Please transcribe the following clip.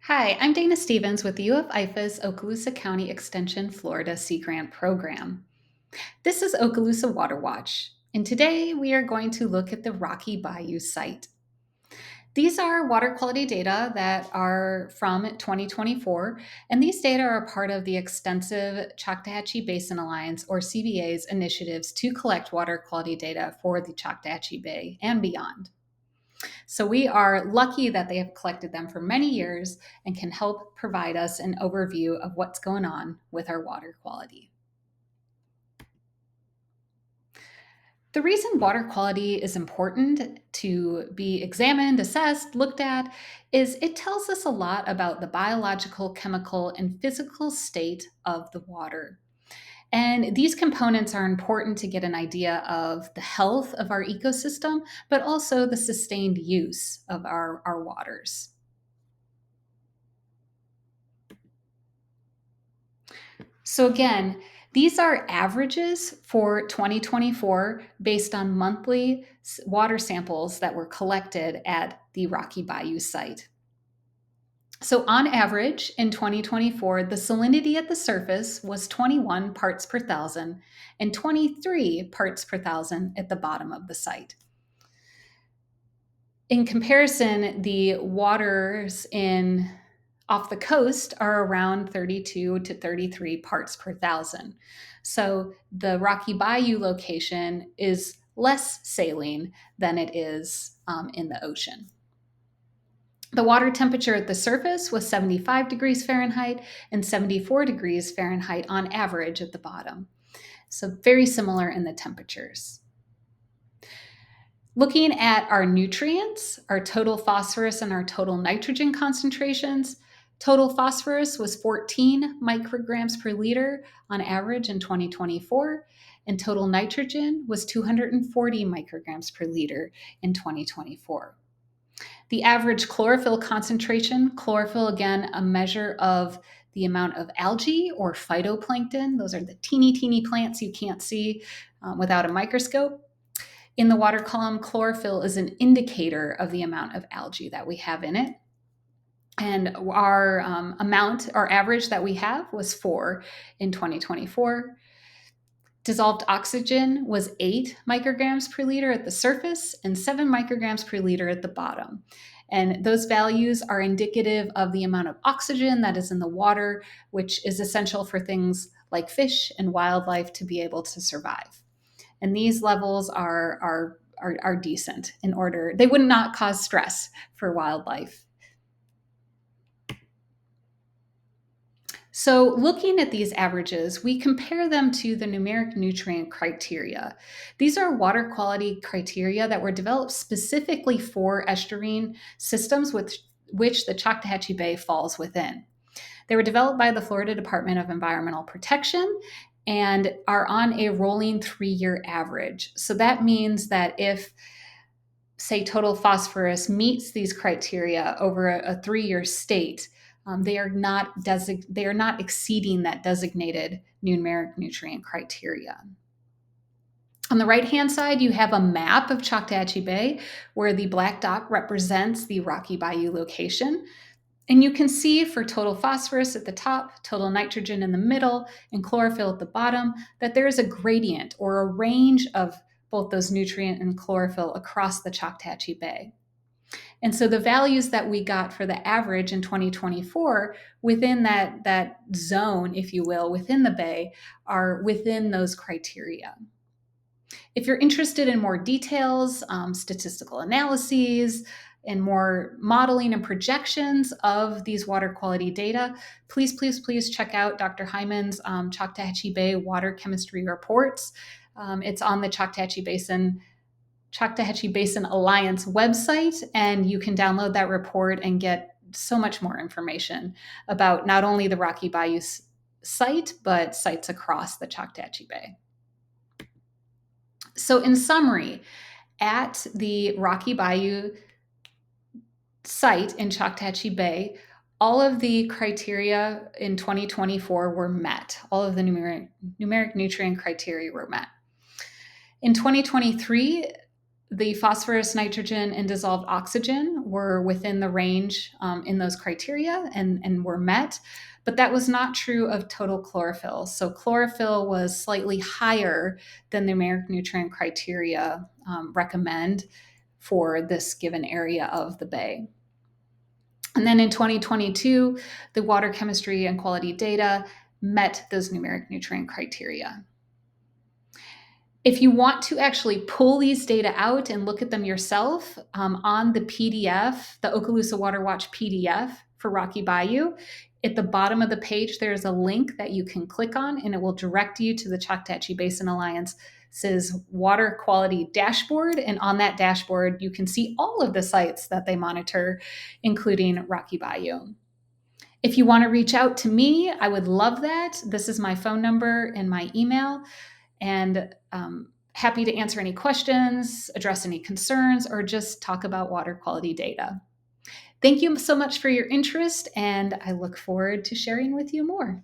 Hi, I'm Dana Stevens with the U of IFA's Okaloosa County Extension Florida Sea Grant Program. This is Okaloosa Waterwatch, and today we are going to look at the Rocky Bayou site. These are water quality data that are from 2024, and these data are part of the extensive Choctawhatchee Basin Alliance, or CBA's, initiatives to collect water quality data for the Choctawhatchee Bay and beyond. So we are lucky that they have collected them for many years and can help provide us an overview of what's going on with our water quality. The reason water quality is important to be examined, assessed, looked at is it tells us a lot about the biological, chemical, and physical state of the water. And these components are important to get an idea of the health of our ecosystem, but also the sustained use of our waters. So again, these are averages for 2024 based on monthly water samples that were collected at the Rocky Bayou site. So on average in 2024, the salinity at the surface was 21 parts per thousand and 23 parts per thousand at the bottom of the site. In comparison, the waters in off the coast are around 32 to 33 parts per thousand. So the Rocky Bayou location is less saline than it is in the ocean. The water temperature at the surface was 75 degrees Fahrenheit and 74 degrees Fahrenheit on average at the bottom. So very similar in the temperatures. Looking at our nutrients, our total phosphorus and our total nitrogen concentrations, total phosphorus was 14 micrograms per liter on average in 2024, and total nitrogen was 240 micrograms per liter in 2024. The average chlorophyll concentration, chlorophyll again, a measure of the amount of algae or phytoplankton, those are the teeny plants you can't see without a microscope. In the water column, chlorophyll is an indicator of the amount of algae that we have in it. And our our average that we have was 4 in 2024. Dissolved oxygen was 8 micrograms per liter at the surface and 7 micrograms per liter at the bottom. And those values are indicative of the amount of oxygen that is in the water, which is essential for things like fish and wildlife to be able to survive. And these levels are decent in order, they would not cause stress for wildlife. So looking at these averages, we compare them to the numeric nutrient criteria. These are water quality criteria that were developed specifically for estuarine systems with which the Choctawhatchee Bay falls within. They were developed by the Florida Department of Environmental Protection and are on a rolling 3-year average. So that means that if, say, total phosphorus meets these criteria over a 3-year state, they are not exceeding that designated numeric nutrient criteria. On the right-hand side, you have a map of Choctawhatchee Bay where the black dot represents the Rocky Bayou location. And you can see for total phosphorus at the top, total nitrogen in the middle, and chlorophyll at the bottom, that there is a gradient or a range of both those nutrient and chlorophyll across the Choctawhatchee Bay. And so the values that we got for the average in 2024 within that zone, if you will, within the bay, are within those criteria. If you're interested in more details, statistical analyses, and more modeling and projections of these water quality data, please check out Dr. Hyman's Choctawhatchee Bay Water Chemistry Reports. It's on the Choctawhatchee Basin Alliance website, and you can download that report and get so much more information about not only the Rocky Bayou site, but sites across the Choctawhatchee Bay. So in summary, at the Rocky Bayou site in Choctawhatchee Bay, all of the criteria in 2024 were met. All of the numeric nutrient criteria were met. In 2023, The phosphorus, nitrogen, and dissolved oxygen were within the range in those criteria and were met, but that was not true of total chlorophyll. So chlorophyll was slightly higher than the numeric nutrient criteria recommend for this given area of the bay. And then in 2022, the water chemistry and quality data met those numeric nutrient criteria. If you want to actually pull these data out and look at them yourself on the PDF, the Okaloosa Waterwatch PDF for Rocky Bayou, at the bottom of the page, there's a link that you can click on, and it will direct you to the Choctawhatchee Basin Alliance's water quality dashboard. And on that dashboard, you can see all of the sites that they monitor, including Rocky Bayou. If you want to reach out to me, I would love that. This is my phone number and my email, and happy to answer any questions, address any concerns, or just talk about water quality data. Thank you so much for your interest, and I look forward to sharing with you more.